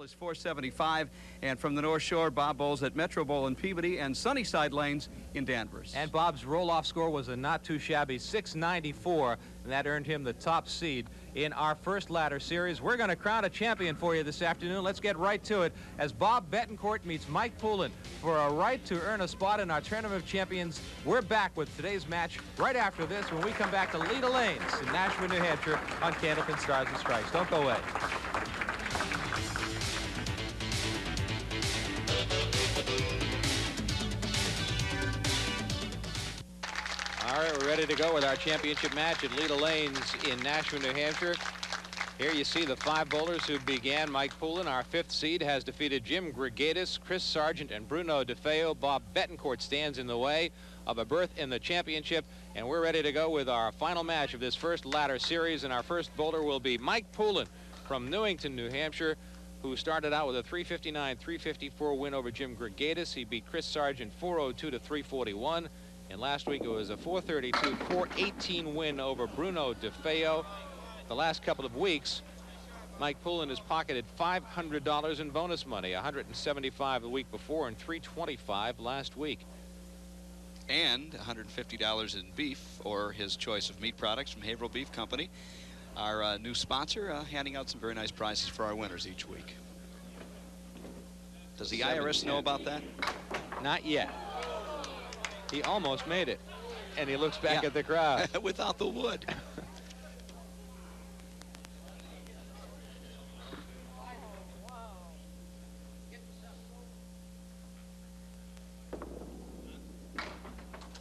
is $4.75. And from the North Shore, Bob bowls at Metro Bowl in Peabody and Sunnyside Lanes in Danvers. And Bob's roll-off score was a not too shabby 694, and that earned him the top seed in our first ladder series. We're going to crown a champion for you this afternoon. Let's get right to it as Bob Bettencourt meets Mike Poulin for a right to earn a spot in our Tournament of Champions. We're back with today's match right after this when we come back to Leda Lanes in Nashua, New Hampshire on Candlepin Stars and Stripes. Don't go away. All right, we're ready to go with our championship match at Leda Lanes in Nashua, New Hampshire. Here you see the 5 bowlers who began. Mike Poulin, our 5th seed, has defeated Jim Grigatis, Chris Sargent, and Bruno DeFeo. Bob Bettencourt stands in the way of a berth in the championship, and we're ready to go with our final match of this first ladder series. And our first bowler will be Mike Poulin from Newington, New Hampshire, who started out with a 359-354 win over Jim Grigatis. He beat Chris Sargent 402 to 341. And last week it was a 432-418 win over Bruno DeFeo. The last couple of weeks, Mike Poulin has pocketed $500 in bonus money, $175 the week before and $325 last week. And $150 in beef, or his choice of meat products from Haverhill Beef Company. Our new sponsor, handing out some very nice prizes for our winners each week. Does the IRS know about that? Not yet. He almost made it, and he looks back at the crowd. Without the wood.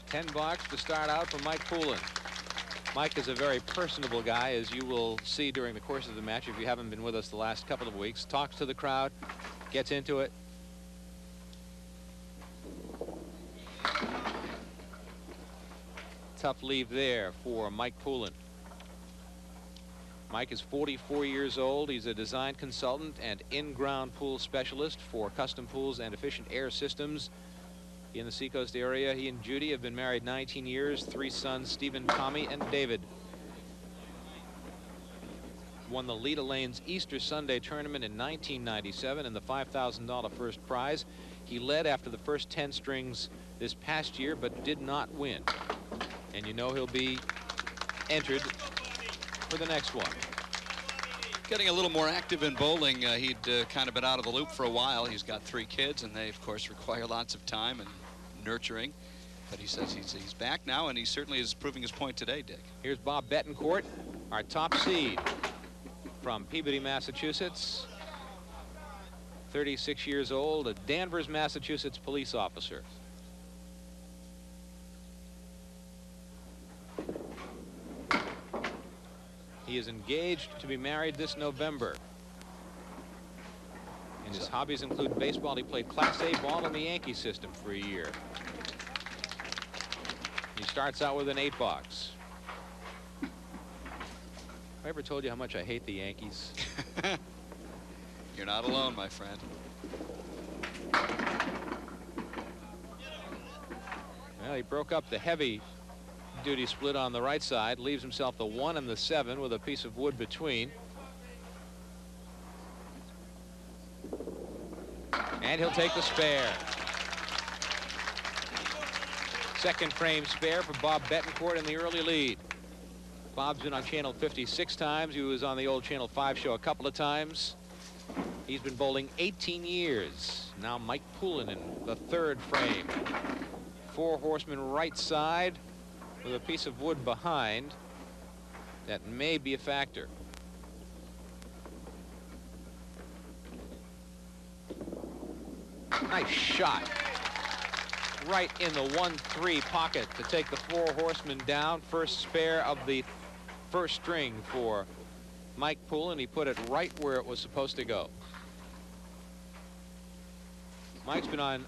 $10 to start out for Mike Poulin. Mike is a very personable guy, as you will see during the course of the match if you haven't been with us the last couple of weeks. Talks to the crowd, gets into it. Tough leave there for Mike Poulin. Mike is 44 years old. He's a design consultant and in-ground pool specialist for custom pools and efficient air systems in the Seacoast area. He and Judy have been married 19 years, 3 sons, Stephen, Tommy, and David. Won the Leda Lanes Easter Sunday tournament in 1997 and the $5,000 first prize. He led after the first 10 strings this past year, but did not win. And you know he'll be entered for the next one. Getting a little more active in bowling. He'd kind of been out of the loop for a while. He's got 3 kids, and they, of course, require lots of time and nurturing. But he says he's back now, and he certainly is proving his point today, Dick. Here's Bob Bettencourt, our top seed from Peabody, Massachusetts. 36 years old, a Danvers, Massachusetts police officer. He is engaged to be married this November. And his hobbies include baseball. He played Class A ball in the Yankee system for a year. He starts out with an 8-box. Have I ever told you how much I hate the Yankees? You're not alone, my friend. Well, he broke up the heavy duty split on the right side, leaves himself the 1 and the 7 with a piece of wood between. And he'll take the spare. Second frame spare for Bob Bettencourt in the early lead. Bob's been on channel 56 times. He was on the old channel 5 show a couple of times. He's been bowling 18 years. Now Mike Poulin in the 3rd frame. 4 horsemen right side with a piece of wood behind. That may be a factor. Nice shot. Right in the 1-3 pocket to take the 4 horsemen down. First spare of the first string for Mike Poulin. He put it right where it was supposed to go. Mike's been on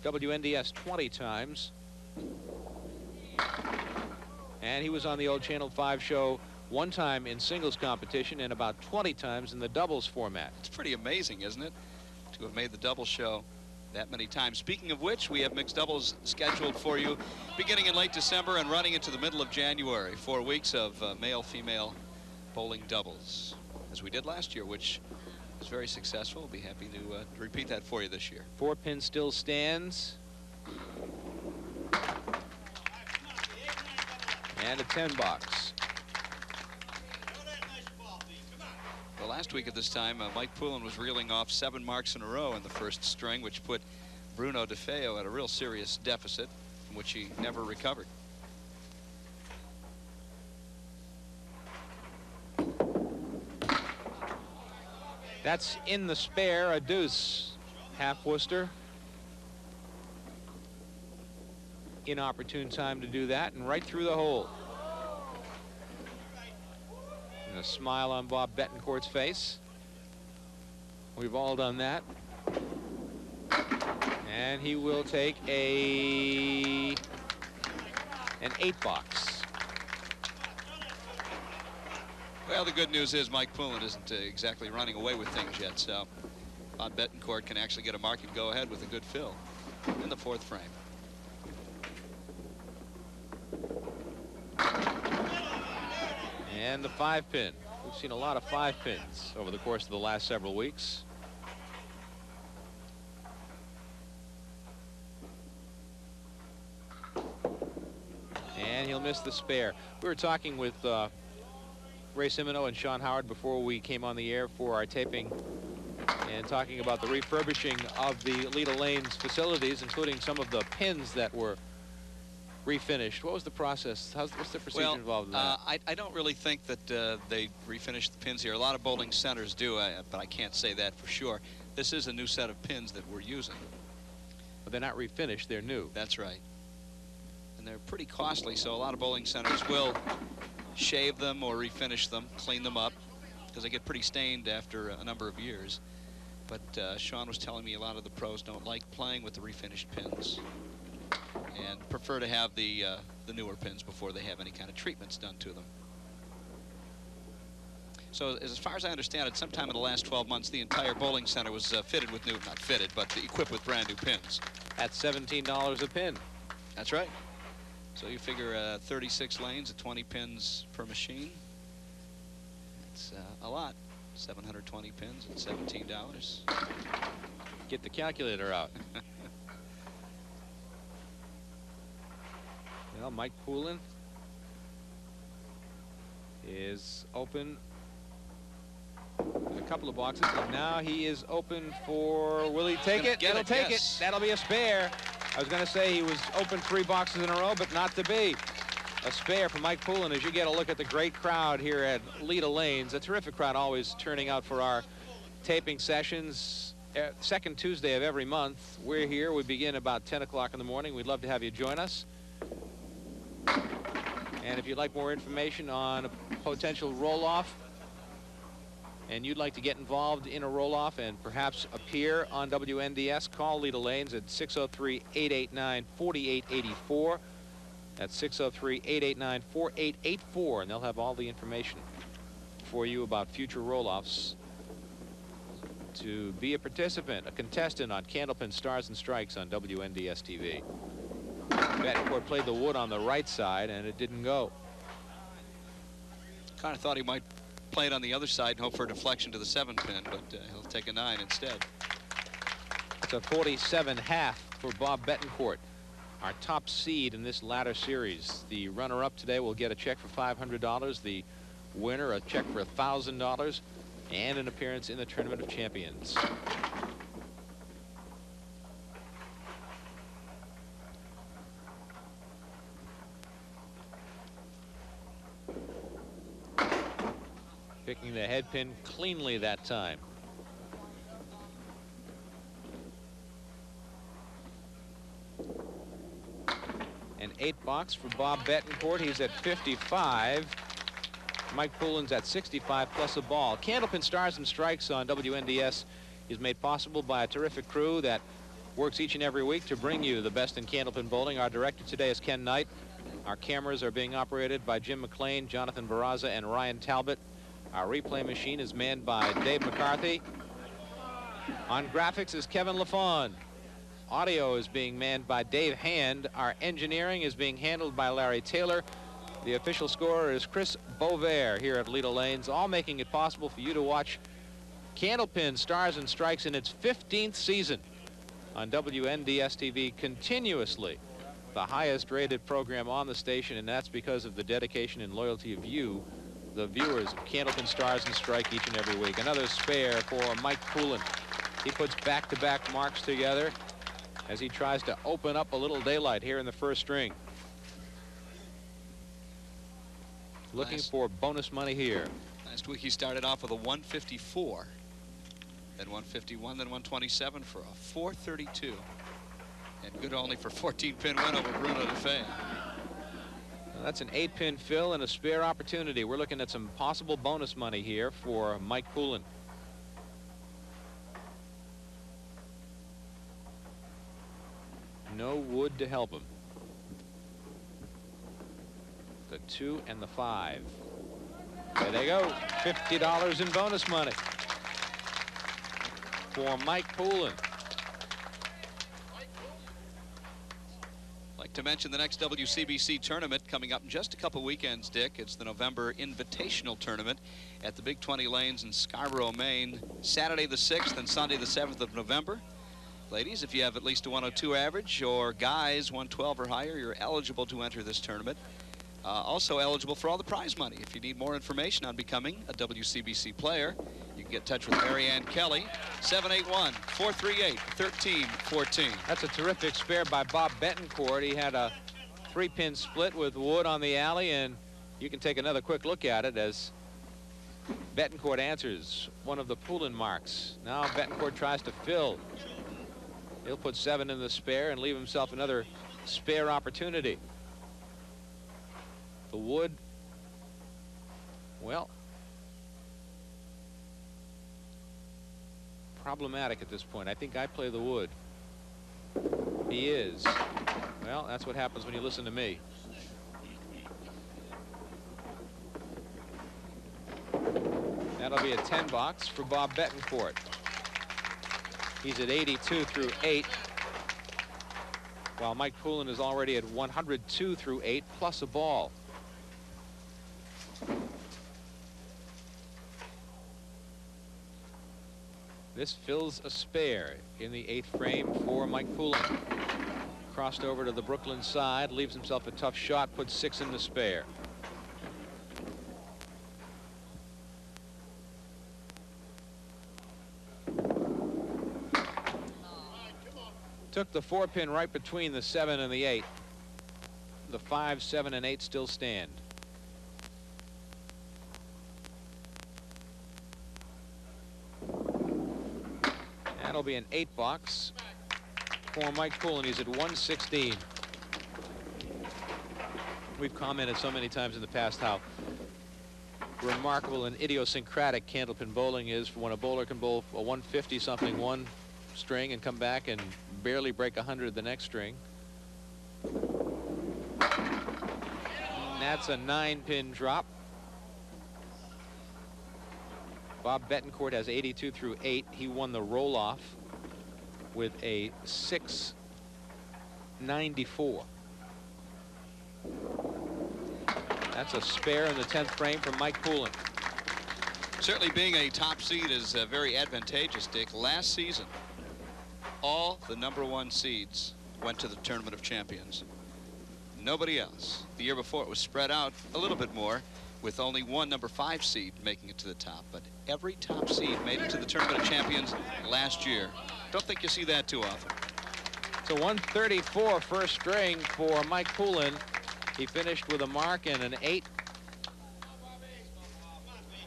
WNDS 20 times. And he was on the old Channel 5 show 1 time in singles competition and about 20 times in the doubles format. It's pretty amazing, isn't it, to have made the double show that many times. Speaking of which, we have mixed doubles scheduled for you beginning in late December and running into the middle of January. 4 weeks of male-female bowling doubles, as we did last year, which, as was very successful. We'll be happy to repeat that for you this year. 4-pin still stands. And a 10 box. Well, last week at this time, Mike Poulin was reeling off 7 marks in a row in the first string, which put Bruno DeFeo at a real serious deficit, from which he never recovered. That's in the spare, a deuce. Half Worcester. Inopportune time to do that, and right through the hole. And a smile on Bob Bettencourt's face. We've all done that. And he will take an 8 box. Well, the good news is Mike Poulin isn't exactly running away with things yet, so Bob Bettencourt can actually get a mark and go ahead with a good fill in the 4th frame. And the 5-pin. We've seen a lot of 5-pins over the course of the last several weeks. And he'll miss the spare. We were talking with Ray Simino and Sean Howard before we came on the air for our taping, and talking about the refurbishing of the Leda Lanes facilities, including some of the pins that were refinished. What was the process? What's the procedure involved in that? I don't really think that they refinished the pins here. A lot of bowling centers do, but I can't say that for sure. This is a new set of pins that we're using. But they're not refinished, they're new. That's right. And they're pretty costly, so a lot of bowling centers will shave them or refinish them, clean them up, because they get pretty stained after a number of years. But Sean was telling me a lot of the pros don't like playing with the refinished pins and prefer to have the newer pins before they have any kind of treatments done to them. So as far as I understand it, sometime in the last 12 months, the entire bowling center was fitted with new, not fitted, but equipped with brand new pins. At $17 a pin. That's right. So you figure 36 lanes at 20 pins per machine. It's a lot. 720 pins at $17. Get the calculator out. Well, Mike Poulin is open in a couple of boxes, and now he is open for, will he take it? He'll take it. That'll be a spare. I was going to say he was open 3 boxes in a row, but not to be. A spare for Mike Poulin as you get a look at the great crowd here at Leda Lanes. A terrific crowd always turning out for our taping sessions. Second Tuesday of every month. We're here. We begin about 10 o'clock in the morning. We'd love to have you join us. And if you'd like more information on a potential roll-off, and you'd like to get involved in a roll-off and perhaps appear on WNDS, call Leda Lanes at 603-889-4884. That's 603-889-4884, and they'll have all the information for you about future roll-offs. To be a participant, a contestant on Candlepin Stars and Strikes on WNDS TV. Bettencourt played the wood on the right side, and it didn't go. Kind of thought he might play it on the other side and hope for a deflection to the 7-pin, but he'll take a 9 instead. It's a 47.5 for Bob Bettencourt, our top seed in this ladder series. The runner-up today will get a check for $500. The winner a check for $1,000 and an appearance in the Tournament of Champions. Picking the head pin cleanly that time. An 8 box for Bob Bettencourt. He's at 55. Mike Poulin's at 65 plus a ball. Candlepin Stars and Strikes on WNDS is made possible by a terrific crew that works each and every week to bring you the best in Candlepin bowling. Our director today is Ken Knight. Our cameras are being operated by Jim McLean, Jonathan Barraza, and Ryan Talbot. Our replay machine is manned by Dave McCarthy. On graphics is Kevin LaFawn. Audio is being manned by Dave Hand. Our engineering is being handled by Larry Taylor. The official scorer is Chris Bovair here at Leda Lanes, all making it possible for you to watch Candlepin Stars and Strikes in its 15th season on WNDS-TV continuously. The highest rated program on the station, and that's because of the dedication and loyalty of you, the viewers of Candlepin Stars and Strike, each and every week. Another spare for Mike Poulin. He puts back-to-back marks together as he tries to open up a little daylight here in the first string. Looking for bonus money here. Last week he started off with a 154, then 151, then 127 for a 432. And good only for 14-pin win over Bruno DeFay. Well, that's an 8-pin fill and a spare opportunity. We're looking at some possible bonus money here for Mike Poulin. No wood to help him. The 2 and the 5. There they go. $50 in bonus money for Mike Poulin. Like to mention the next WCBC tournament coming up in just a couple weekends, Dick. It's the November Invitational Tournament at the Big 20 Lanes in Scarborough, Maine, Saturday the 6th and Sunday the 7th of November. Ladies, if you have at least a 102 average, or guys 112 or higher, you're eligible to enter this tournament. Also eligible for all the prize money. If you need more information on becoming a WCBC player, you can get in touch with Marianne Kelly, 781-438-1314. That's a terrific spare by Bob Bettencourt. He had a 3-pin split with wood on the alley, and you can take another quick look at it as Bettencourt answers one of the Poulin marks. Now Bettencourt tries to fill. He'll put 7 in the spare and leave himself another spare opportunity. The wood, well, problematic at this point. I think I play the wood. He is. Well, that's what happens when you listen to me. That'll be a 10 box for Bob Bettencourt. He's at 82 through 8, while Mike Poulin is already at 102 through 8 plus a ball. This fills a spare in the 8th frame for Mike Poulin. Crossed over to the Brooklyn side, leaves himself a tough shot, puts 6 in the spare. Took the 4-pin right between the 7 and the 8. The 5, 7, and 8 still stand. That'll be an 8 box for Mike Poulin. He's at 116. We've commented so many times in the past how remarkable and idiosyncratic Candlepin bowling is for when a bowler can bowl a 150 something one string and come back and barely break 100 the next string. And that's a 9-pin drop. Bob Bettencourt has 82 through 8. He won the roll-off with a 694. That's a spare in the 10th frame from Mike Poulin. Certainly being a top seed is very advantageous, Dick. Last season, all the #1 seeds went to the Tournament of Champions. Nobody else. The year before it was spread out a little bit more, with only one #5 seed making it to the top. But every top seed made it to the Tournament of Champions last year. Don't think you see that too often. So 134 first string for Mike Poulin. He finished with a mark and an 8.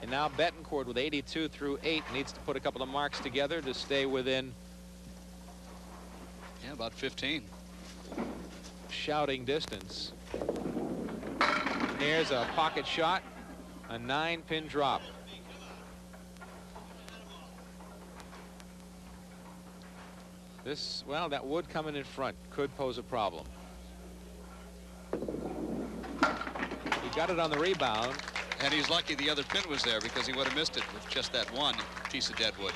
And now Bettencourt with 82 through 8 needs to put a couple of marks together to stay within, yeah, about 15. Shouting distance. There's a pocket shot, a 9-pin drop. This, well, that wood coming in front could pose a problem. He got it on the rebound. And he's lucky the other pin was there, because he would have missed it with just that one piece of dead wood.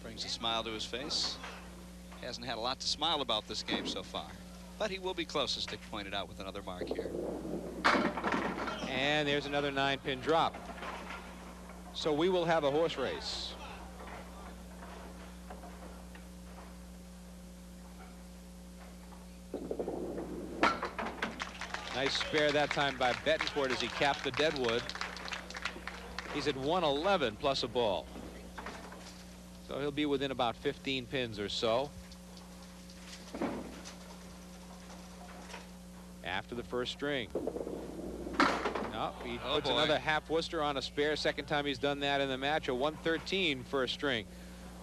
Brings a smile to his face. Hasn't had a lot to smile about this game so far, but he will be close, as Dick pointed out, with another mark here. And there's another 9-pin drop. So we will have a horse race. Nice spare that time by Bettencourt as he capped the deadwood. He's at 111 plus a ball. So he'll be within about 15 pins or so. After the first string. No, he puts another half Worcester on a spare. Second time he's done that in the match. A 113 first string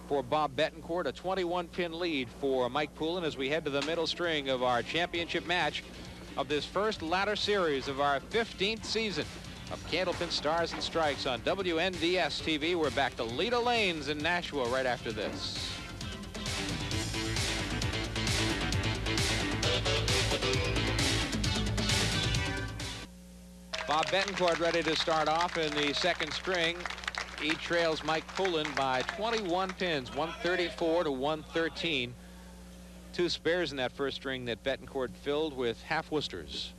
for Bob Bettencourt. A 21-pin lead for Mike Poulin as we head to the middle string of our championship match of this first ladder series of our 15th season of Candlepin Stars and Strikes on WNDS TV. We're back to Leda Lanes in Nashua right after this. Bob Bettencourt ready to start off in the second string. He trails Mike Poulin by 21 pins, 134 to 113. Two spares in that first string that Bettencourt filled with half Worcesters.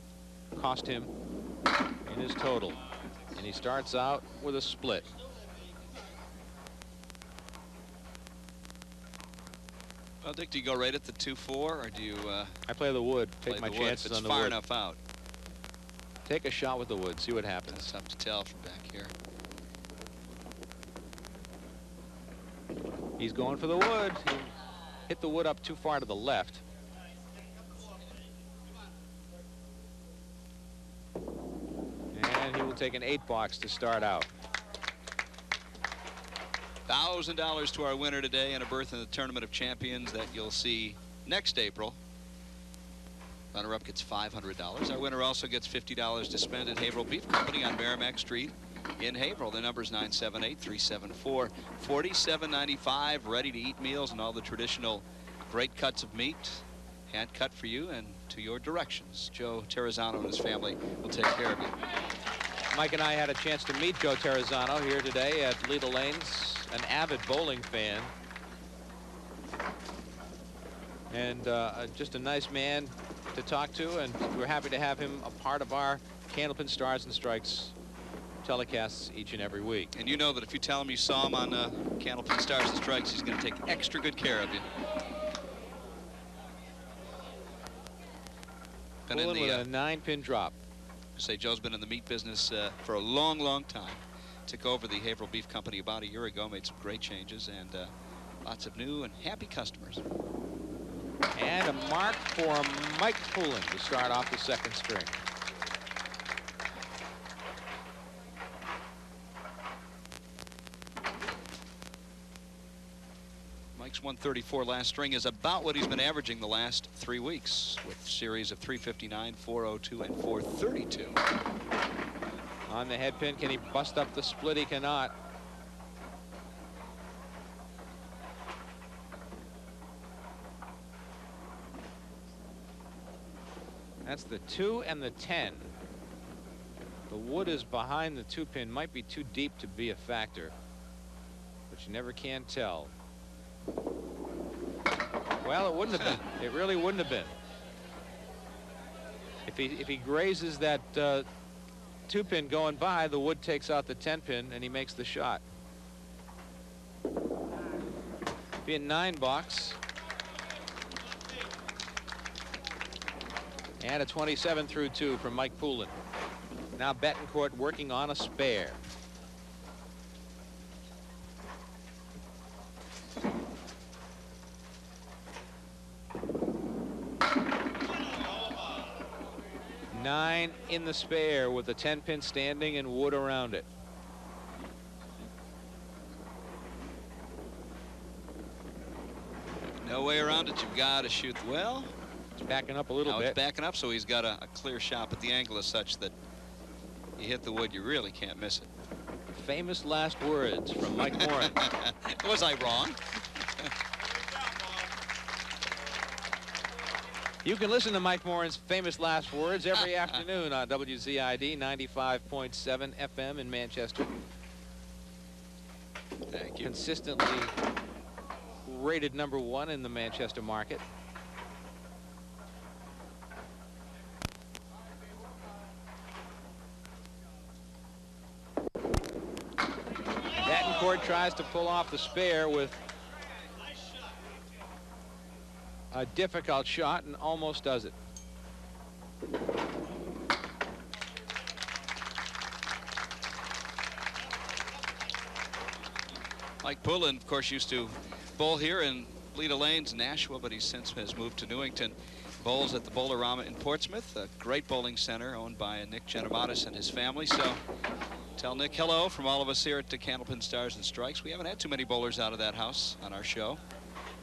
Cost him in his total. And he starts out with a split. Well, Dick, do you go right at the 2-4, or do you... I play the wood. Take my chances on the wood. It's far enough out. Take a shot with the wood. See what happens. It's tough to tell from back here. He's going for the wood. He hit the wood up too far to the left. And he will take an 8-box to start out. $1,000 to our winner today and a berth in the Tournament of Champions that you'll see next April. Runner-up gets $500. Our winner also gets $50 to spend at Haverhill Beef Company on Merrimack Street in Haverhill. The number is 978-374-4795. Ready-to-eat meals and all the traditional great cuts of meat, hand cut for you and to your directions. Joe Terrazzano and his family will take care of you. Mike and I had a chance to meet Joe Terrazzano here today at Leda Lanes, an avid bowling fan. And just a nice man to talk to, and we're happy to have him a part of our Candlepin Stars and Strikes telecasts each and every week. And you know that if you tell him you saw him on Candlepin Stars and Strikes, he's going to take extra good care of you. Been in the, with a 9-pin drop. Say Joe's been in the meat business for a long, long time. Took over the Haverhill Beef Company about a year ago, made some great changes, and lots of new and happy customers. And a mark for Mike Poulin to start off the second string. Mike's 134 last string is about what he's been averaging the last 3 weeks, with series of 359, 402, and 432. On the head pin, can he bust up the split? He cannot. That's the 2 and the 10. The wood is behind the 2-pin. Might be too deep to be a factor, but you never can tell. Well, it wouldn't have been. It really wouldn't have been. If he grazes that 2-pin going by, the wood takes out the 10-pin and he makes the shot. Be a 9-box. And a 27 through 2 from Mike Poulin. Now Bettencourt working on a spare. Nine in the spare with the 10-pin standing and wood around it. No way around it. You've got to shoot well. It's backing up a little bit. Now it's backing up, so he's got a clear shot, but the angle is such that you hit the wood, you really can't miss it. Famous last words from Mike Morin. Was I wrong? You can listen to Mike Morin's famous last words every afternoon on WZID 95.7 FM in Manchester. Thank you. Consistently rated #1 in the Manchester market. Bettencourt tries to pull off the spare with a difficult shot and almost does it. Mike Poulin, of course, used to bowl here in Leda Lanes, Nashua, but he since has moved to Newington. Bowls at the Bowlerama in Portsmouth, a great bowling center owned by Nick Genomatis and his family. So tell Nick hello from all of us here at the Candlepin Stars and Strikes. We haven't had too many bowlers out of that house on our show.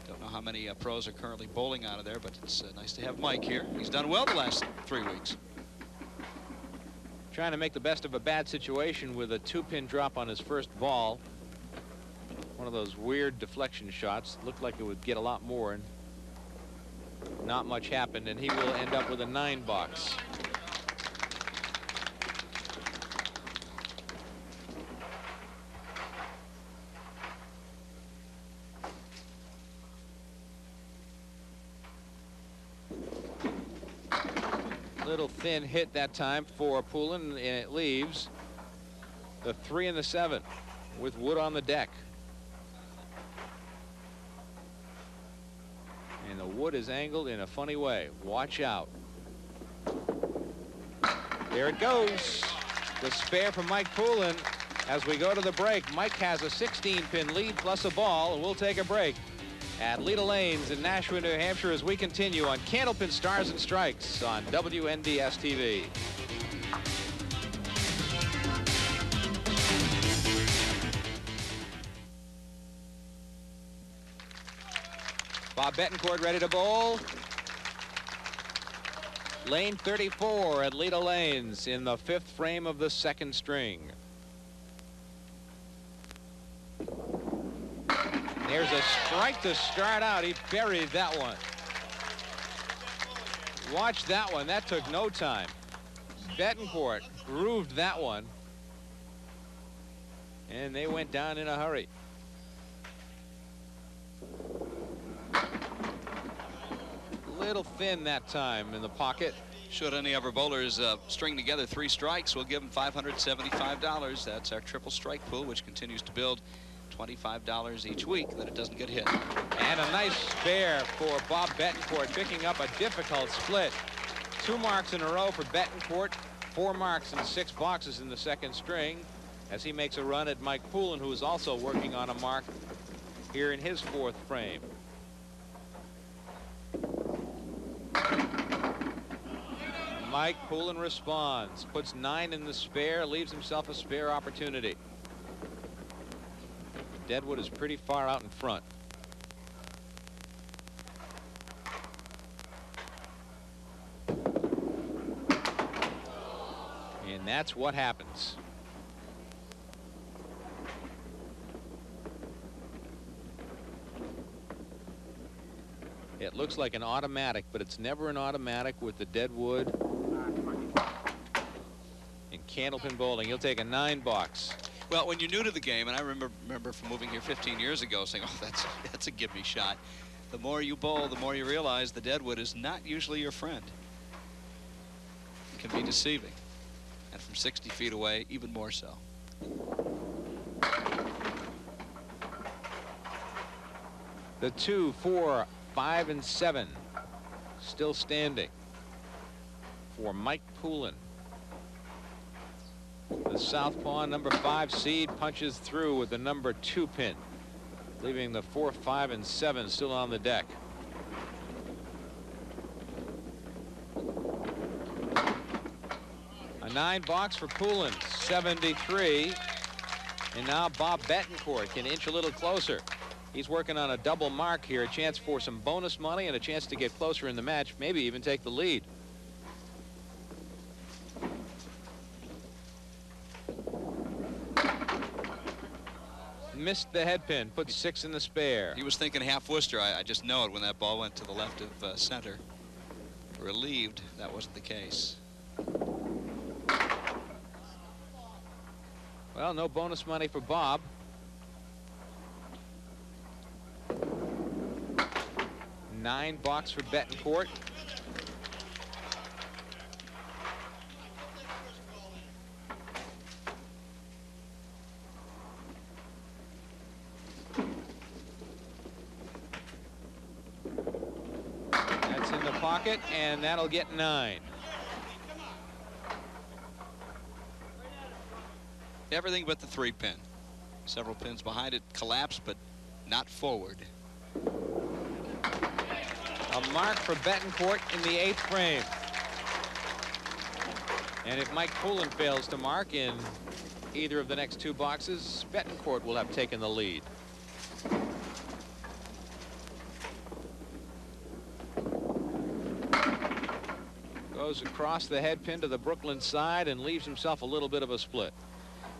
Don't know how many pros are currently bowling out of there, but it's nice to have Mike here. He's done well the last 3 weeks. Trying to make the best of a bad situation with a 2-pin drop on his first ball. One of those weird deflection shots. Looked like it would get a lot more, and not much happened, and he will end up with a 9 box. Little thin hit that time for Poulin, and it leaves the 3 and the 7 with Wood on the deck. And the wood is angled in a funny way. Watch out. There it goes. The spare from Mike Poulin as we go to the break. Mike has a 16-pin lead plus a ball, and we'll take a break at Leda Lanes in Nashua, New Hampshire, as we continue on Candlepin Stars and Strikes on WNDS TV. Bob Bettencourt ready to bowl. Lane 34 at Leda Lanes in the 5th frame of the 2nd string. There's a strike to start out. He buried that one. Watch that one. That took no time. Bettencourt grooved that one, and they went down in a hurry. Little thin that time in the pocket. Should any of our bowlers string together 3 strikes, we'll give them $575. That's our triple strike pool, which continues to build $25 each week that it doesn't get hit. And a nice spare for Bob Bettencourt, picking up a difficult split. 2 marks in a row for Bettencourt, 4 marks and 6 boxes in the 2nd string as he makes a run at Mike Poulin, who is also working on a mark here in his 4th frame. Mike Poulin responds, puts 9 in the spare, leaves himself a spare opportunity. Deadwood is pretty far out in front. And that's what happens. It looks like an automatic, but it's never an automatic with the Deadwood in Candlepin bowling. He'll take a 9 box. Well, when you're new to the game, and I remember from moving here 15 years ago saying, oh, that's a give-me shot. The more you bowl, the more you realize the Deadwood is not usually your friend. It can be deceiving. And from 60 feet away, even more so. The 2, 4, 5, and 7 still standing for Mike Poulin. The southpaw number 5 seed punches through with the number 2 pin, leaving the 4, 5, and 7 still on the deck. A 9 box for Poulin, 73. And now Bob Bettencourt can inch a little closer. He's working on a double mark here, a chance for some bonus money and a chance to get closer in the match, maybe even take the lead. Missed the head pin, put 6 in the spare. He was thinking half Worcester. I just know it when that ball went to the left of center. Relieved that wasn't the case. Well, no bonus money for Bob. $9 box for Bettencourt. pocket, and that'll get 9. Everything but the 3-pin. Several pins behind it collapsed, but not forward. A mark for Bettencourt in the 8th frame. And if Mike Poulin fails to mark in either of the next 2 boxes, Bettencourt will have taken the lead. Goes across the head pin to the Brooklyn side and leaves himself a little bit of a split.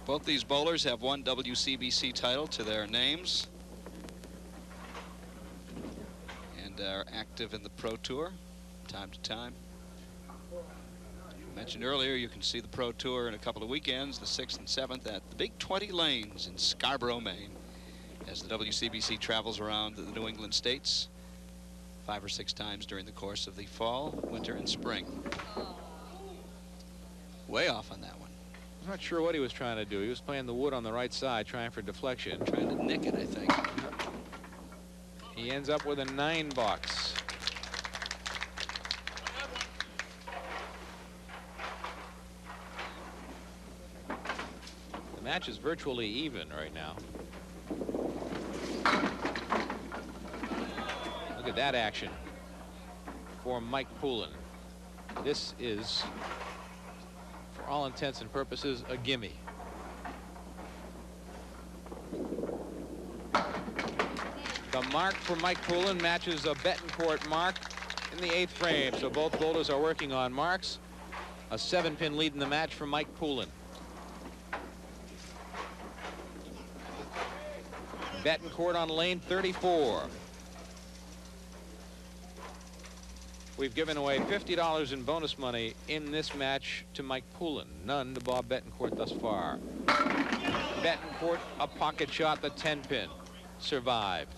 Both these bowlers have one WCBC title to their names and are active in the Pro Tour time to time. I mentioned earlier, you can see the Pro Tour in a couple of weekends, the 6th and 7th at the Big 20 Lanes in Scarborough, Maine, as the WCBC travels around the New England states 5 or 6 times during the course of the fall, winter, and spring. Way off on that one. I'm not sure what he was trying to do. He was playing the wood on the right side, trying for deflection. Trying to nick it, I think. He ends up with a 9 box. The match is virtually even right now. Look at that action for Mike Poulin. This is, for all intents and purposes, a gimme. The mark for Mike Poulin matches a Bettencourt mark in the 8th frame. So both bowlers are working on marks. A 7-pin lead in the match for Mike Poulin. Bettencourt on lane 34. We've given away $50 in bonus money in this match to Mike Poulin. None to Bob Bettencourt thus far. Bettencourt, a pocket shot, the 10-pin. Survived.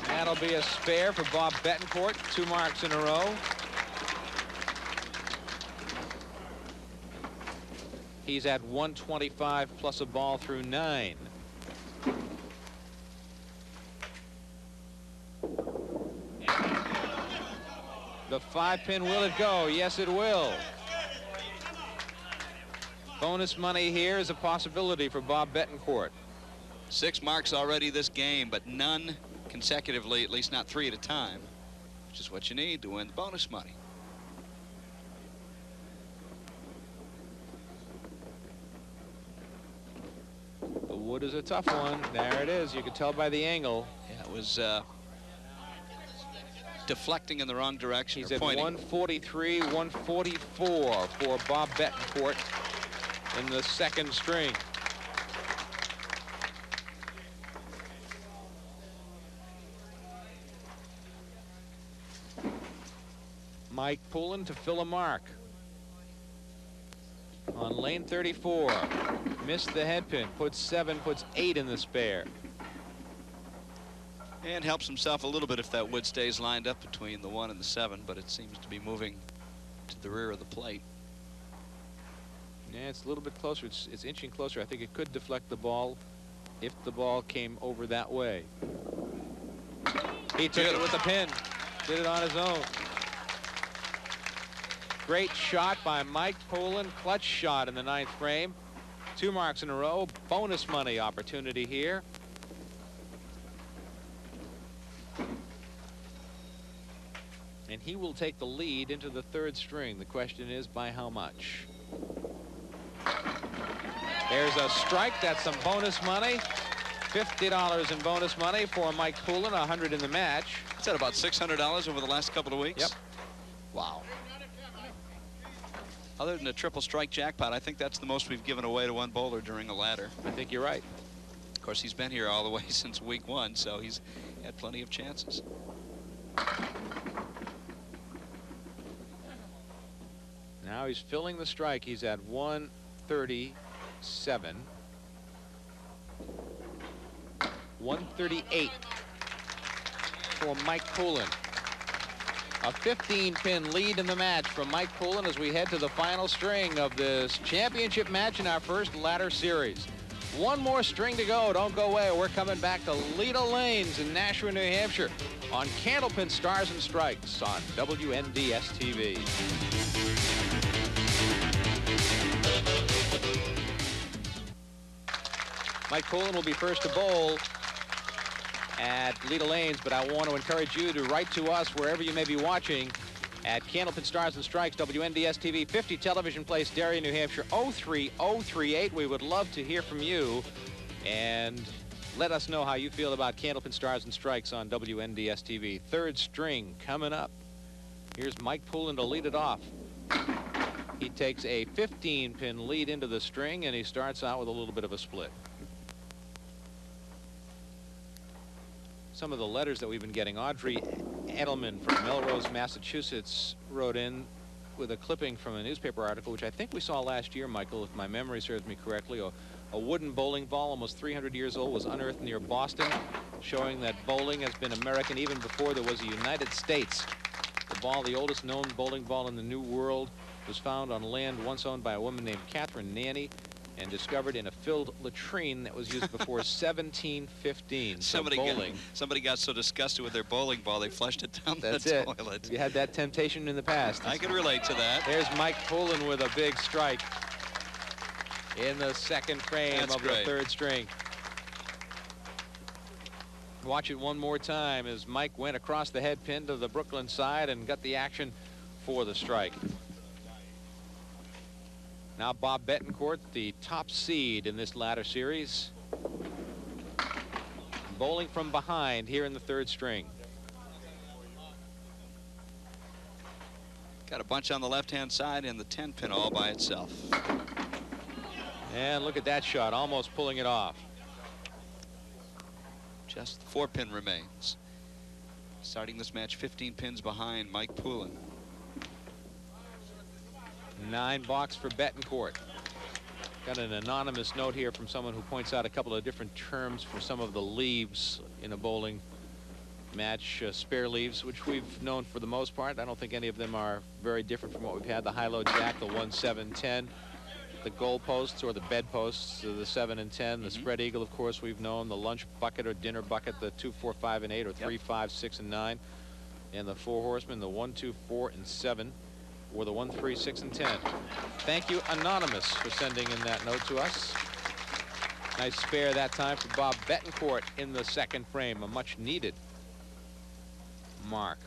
That'll be a spare for Bob Bettencourt. 2 marks in a row. He's at 125 plus a ball through 9. The 5-pin, will it go? Yes, it will. Bonus money here is a possibility for Bob Bettencourt. 6 marks already this game, but none consecutively, at least not 3 at a time, which is what you need to win the bonus money. The wood is a tough one. There it is. You can tell by the angle. Yeah, it was deflecting in the wrong direction. He's at pointing. 143, 144 for Bob Bettencourt in the 2nd string. Mike Poulin to fill a mark. On lane 34, missed the head pin, puts 7, puts 8 in the spare. And helps himself a little bit if that wood stays lined up between the 1 and the 7, but it seems to be moving to the rear of the plate. Yeah, it's a little bit closer. It's inching closer. I think it could deflect the ball if the ball came over that way. He took it with the pin. Did it on his own. Great shot by Mike Poulin. Clutch shot in the 9th frame. 2 marks in a row. Bonus money opportunity here. And he will take the lead into the 3rd string. The question is, by how much? There's a strike. That's some bonus money. $50 in bonus money for Mike Poulin. 100 in the match. Is that about $600 over the last couple of weeks? Yep. Wow. Other than a triple strike jackpot, I think that's the most we've given away to one bowler during a ladder. I think you're right. Of course, he's been here all the way since week 1, so he's had plenty of chances. Now he's filling the strike. He's at 137. 138 for Mike Poulin. A 15-pin lead in the match from Mike Poulin as we head to the final string of this championship match in our first ladder series. One more string to go. Don't go away. We're coming back to Leda Lanes in Nashua, New Hampshire on Candlepin Stars and Strikes on WNDS TV. Mike Poulin will be first to bowl at Leda Lanes, but I want to encourage you to write to us wherever you may be watching at Candlepin Stars and Strikes, WNDS TV, 50 Television Place, Darien, New Hampshire, 03038. We would love to hear from you, and let us know how you feel about Candlepin Stars and Strikes on WNDS TV. Third string coming up. Here's Mike Poulin to lead it off. He takes a 15-pin lead into the string, and he starts out with a little bit of a split. Some of the letters that we've been getting. Audrey Edelman from Melrose, Massachusetts, wrote in with a clipping from a newspaper article, which I think we saw last year, Michael, if my memory serves me correctly. A wooden bowling ball, almost 300 years old, was unearthed near Boston, showing that bowling has been American even before there was a United States. The ball, the oldest known bowling ball in the New World, was found on land once owned by a woman named Catherine Nanny, and discovered in a filled latrine that was used before 1715. Somebody got so disgusted with their bowling ball they flushed it down the toilet. You had that temptation in the past. I can relate to that. There's Mike Poulin with a big strike in the second frame of the third string. Watch it one more time as Mike went across the head pin to the Brooklyn side and got the action for the strike. Now Bob Bettencourt, the top seed in this ladder series, bowling from behind here in the third string. Got a bunch on the left-hand side and the 10-pin all by itself. And look at that shot, almost pulling it off. Just 4-pin remains. Starting this match 15 pins behind Mike Poulin. 9 box for Bettencourt. Got an anonymous note here from someone who points out a couple of different terms for some of the leaves in a bowling match. Spare leaves, which we've known for the most part. I don't think any of them are very different from what we've had. The high-low jack, the 1, 7, 10. The goal posts or the bed posts, the 7 and 10. The spread eagle, of course, we've known. The lunch bucket or dinner bucket, the 2, 4, 5, and 8, or 3, 5, 6, and 9. And the 4 horsemen, the 1, 2, 4, and 7. Or the 1, 3, 6, and 10. Thank you, Anonymous, for sending in that note to us. Nice spare that time for Bob Bettencourt in the second frame. A much needed mark.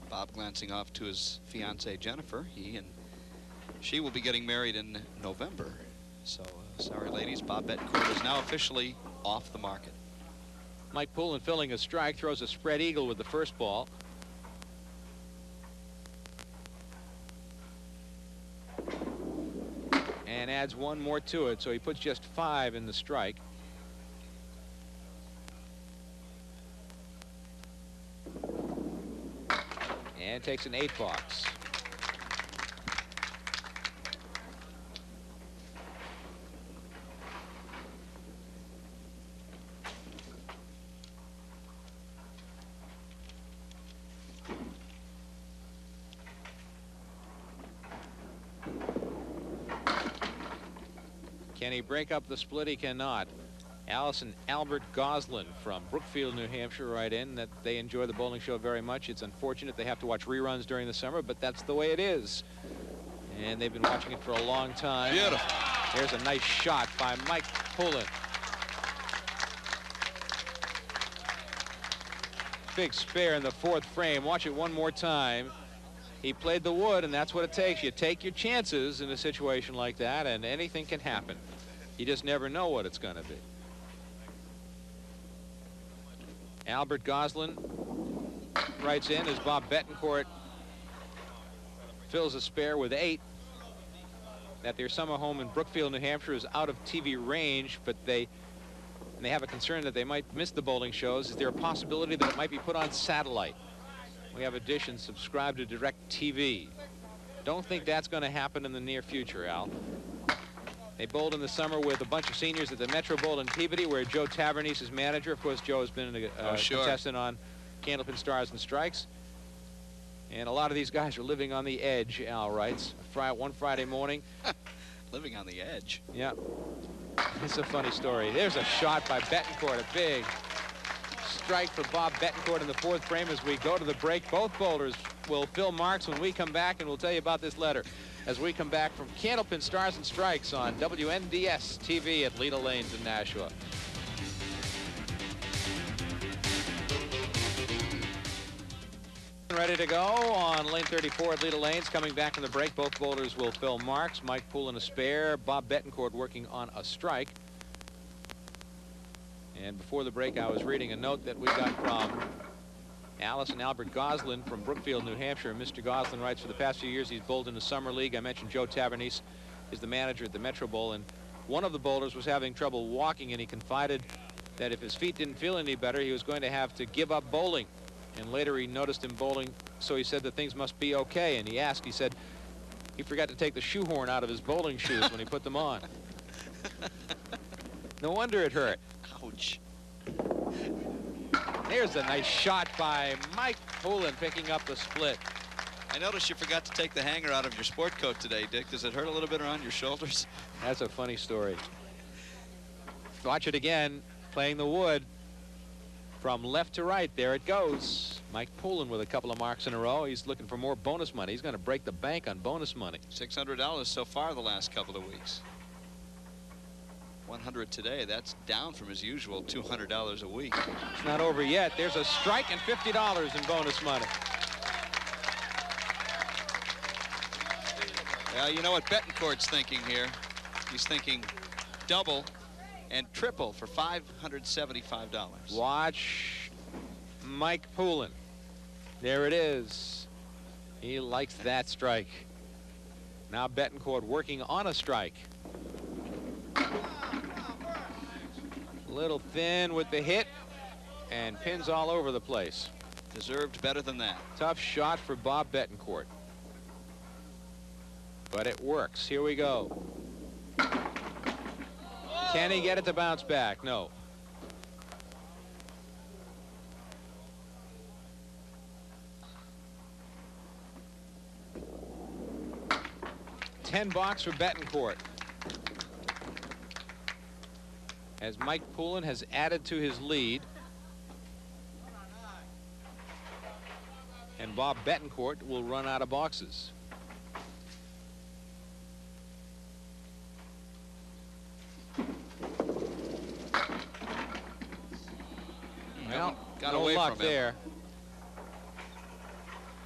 Bob glancing off to his fiancée Jennifer. He and she will be getting married in November. So sorry, ladies, Bob Bettencourt is now officially off the market. Mike Poulin filling a strike, throws a spread eagle with the first ball. And adds 1 more to it, so he puts just 5 in the strike. And takes an 8 box. Can he break up the split? He cannot. Allison Albert Goslin from Brookfield, New Hampshire, right in that they enjoy the bowling show very much. It's unfortunate they have to watch reruns during the summer, but that's the way it is. And they've been watching it for a long time. Beautiful. Here's a nice shot by Mike Poulin. Big spare in the fourth frame. Watch it one more time. He played the wood, and that's what it takes. You take your chances in a situation like that, and anything can happen. You just never know what it's going to be. Albert Goslin writes in as Bob Bettencourt fills a spare with 8. That their summer home in Brookfield, New Hampshire is out of TV range, but they have a concern that they might miss the bowling shows. Is there a possibility that it might be put on satellite? We have additions subscribed to DirecTV. Don't think that's going to happen in the near future, Al. They bowled in the summer with a bunch of seniors at the Metro Bowl in Peabody, where Joe Tavernese is manager. Of course, Joe has been a contestant on Candlepin Stars and Strikes. And a lot of these guys are living on the edge, Al writes. One Friday morning. Living on the edge. Yeah. It's a funny story. There's a shot by Bettencourt, a big strike for Bob Bettencourt in the 4th frame as we go to the break. Both bowlers will fill marks when we come back, and we'll tell you about this letter as we come back from Candlepin Stars and Strikes on WNDS TV at Leda Lanes in Nashua. Ready to go on lane 34 at Leda Lanes. Coming back from the break, both bowlers will fill marks. Mike Poulin a spare, Bob Bettencourt working on a strike. And before the break, I was reading a note that we got from Alice and Albert Goslin from Brookfield, New Hampshire. Mr. Goslin writes, for the past few years, he's bowled in the Summer League. I mentioned Joe Tavernese is the manager at the Metro Bowl, and one of the bowlers was having trouble walking, and he confided that if his feet didn't feel any better, he was going to have to give up bowling. And later he noticed him bowling, so he said that things must be okay. And he asked, he said he forgot to take the shoehorn out of his bowling shoes when he put them on. No wonder it hurt. Ouch. There's a nice shot by Mike Poulin picking up the split. I noticed you forgot to take the hanger out of your sport coat today, Dick. Does it hurt a little bit around your shoulders? That's a funny story. Watch it again, playing the wood. From left to right, there it goes. Mike Poulin with a couple of marks in a row. He's looking for more bonus money. He's going to break the bank on bonus money. $600 so far the last couple of weeks. 100 today. That's down from his usual $200 a week. It's not over yet. There's a strike and $50 in bonus money. Yeah, you know what Bettencourt's thinking here. He's thinking double and triple for $575. Watch Mike Poulin. There it is. He likes that strike. Now Bettencourt working on a strike. A little thin with the hit, and pins all over the place. Deserved better than that. Tough shot for Bob Bettencourt. But it works. Here we go. Can he get it to bounce back? No. $10 for Bettencourt. As Mike Poulin has added to his lead. And Bob Bettencourt will run out of boxes. Well, got no away luck from him. there.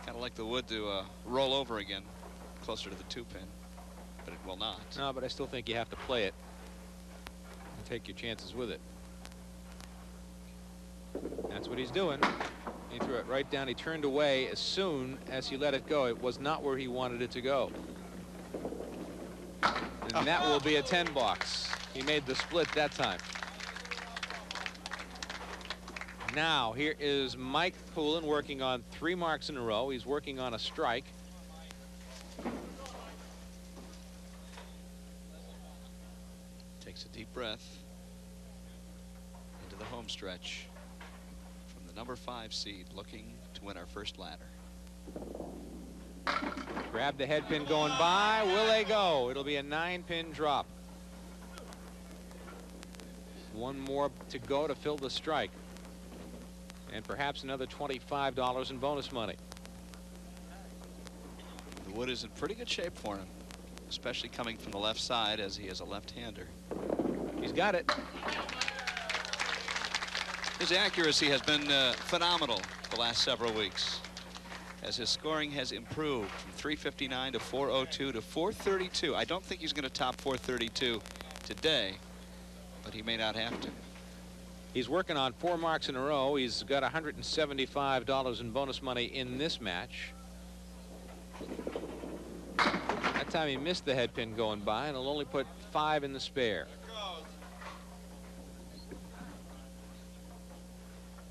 Kind of like the wood to roll over again, closer to the 2-pin, but it will not. No, but I still think you have to play it and take your chances with it. That's what he's doing. He threw it right down. He turned away as soon as he let it go. It was not where he wanted it to go. And that will be a 10 box. He made the split that time. Now, here is Mike Poulin working on 3 marks in a row. He's working on a strike. Takes a deep breath into the home stretch from the number 5 seed, looking to win our first ladder. Grab the head pin going by. Will they go? It'll be a 9-pin drop. One more to go to fill the strike. And perhaps another $25 in bonus money. The wood is in pretty good shape for him, especially coming from the left side as he is a left-hander. He's got it. His accuracy has been phenomenal the last several weeks, as his scoring has improved from 359 to 402 to 432. I don't think he's going to top 432 today, but he may not have to. He's working on 4 marks in a row. He's got $175 in bonus money in this match. That time he missed the head pin going by, and he'll only put 5 in the spare.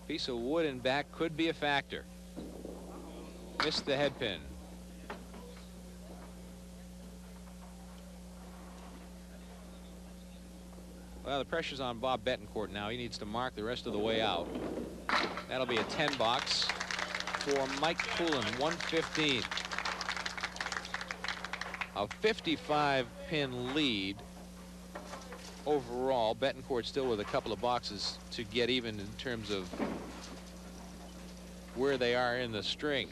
Piece of wood in back could be a factor. Missed the head pin. Well, the pressure's on Bob Bettencourt now. He needs to mark the rest of the way out. That'll be a 10 box. for Mike Poulin, 115. A 55-pin lead overall. Bettencourt still with a couple of boxes to get even in terms of where they are in the string.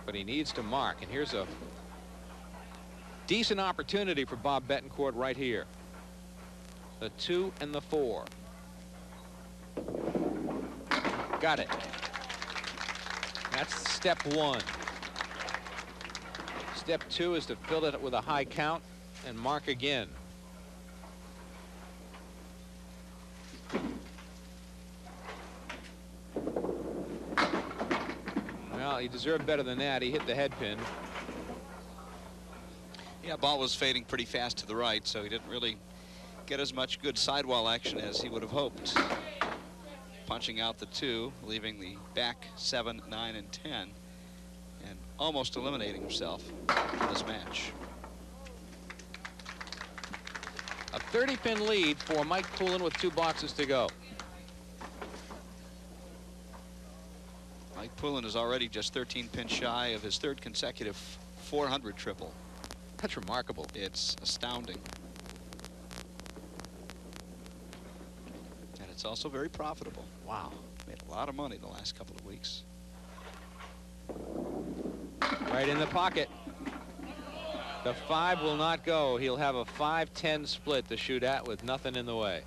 But he needs to mark, and here's a decent opportunity for Bob Bettencourt right here. The 2 and the 4. Got it. That's step 1. Step 2 is to fill it with a high count and mark again. Well, he deserved better than that. He hit the head pin. Yeah, ball was fading pretty fast to the right, so he didn't really get as much good sidewall action as he would have hoped. Punching out the 2, leaving the back 7, 9, and 10, and almost eliminating himself in this match. A 30-pin lead for Mike Poulin with 2 boxes to go. Mike Poulin is already just 13 pins shy of his 3rd consecutive 400 triple. That's remarkable. It's astounding. And it's also very profitable. Wow. Made a lot of money the last couple of weeks. Right in the pocket. The 5 will not go. He'll have a 5-10 split to shoot at with nothing in the way.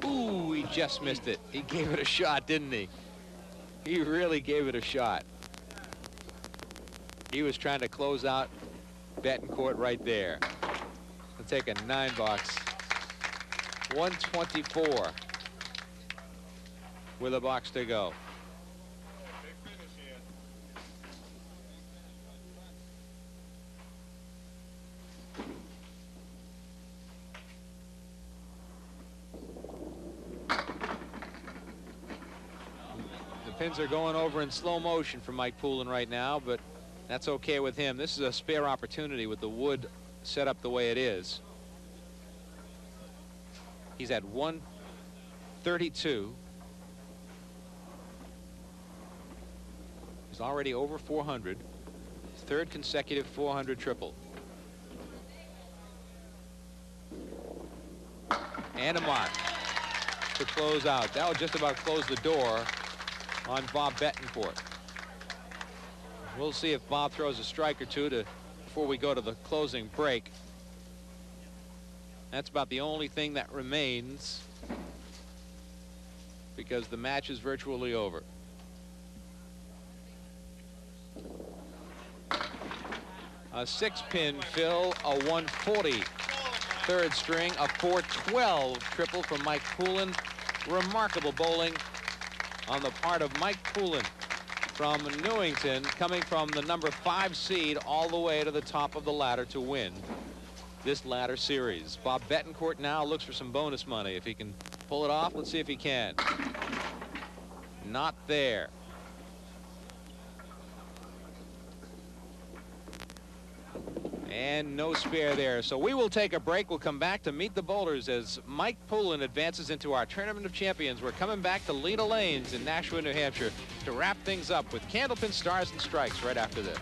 Ooh, he just missed it. He gave it a shot, didn't he? He really gave it a shot. He was trying to close out Bettencourt right there. He'll take a 9 box. 124 with a box to go. The pins are going over in slow motion for Mike Poulin right now, but that's okay with him. This is a spare opportunity with the wood set up the way it is. He's at 132. He's already over 400. His 3rd consecutive 400 triple. And a mark to close out. That will just about close the door on Bob Bettencourt. We'll see if Bob throws a strike or two before we go to the closing break. That's about the only thing that remains because the match is virtually over. A 6-pin fill, a 140 3rd string, a 412 triple from Mike Poulin. Remarkable bowling on the part of Mike Poulin from Newington, coming from the number 5 seed all the way to the top of the ladder to win this ladder series. Bob Bettencourt now looks for some bonus money. If he can pull it off, let's see if he can. Not there. And no spare there. So we will take a break. We'll come back to meet the bowlers as Mike Poulin advances into our Tournament of Champions. We're coming back to Leda Lanes in Nashua, New Hampshire to wrap things up with Candlepin Stars and Strikes right after this.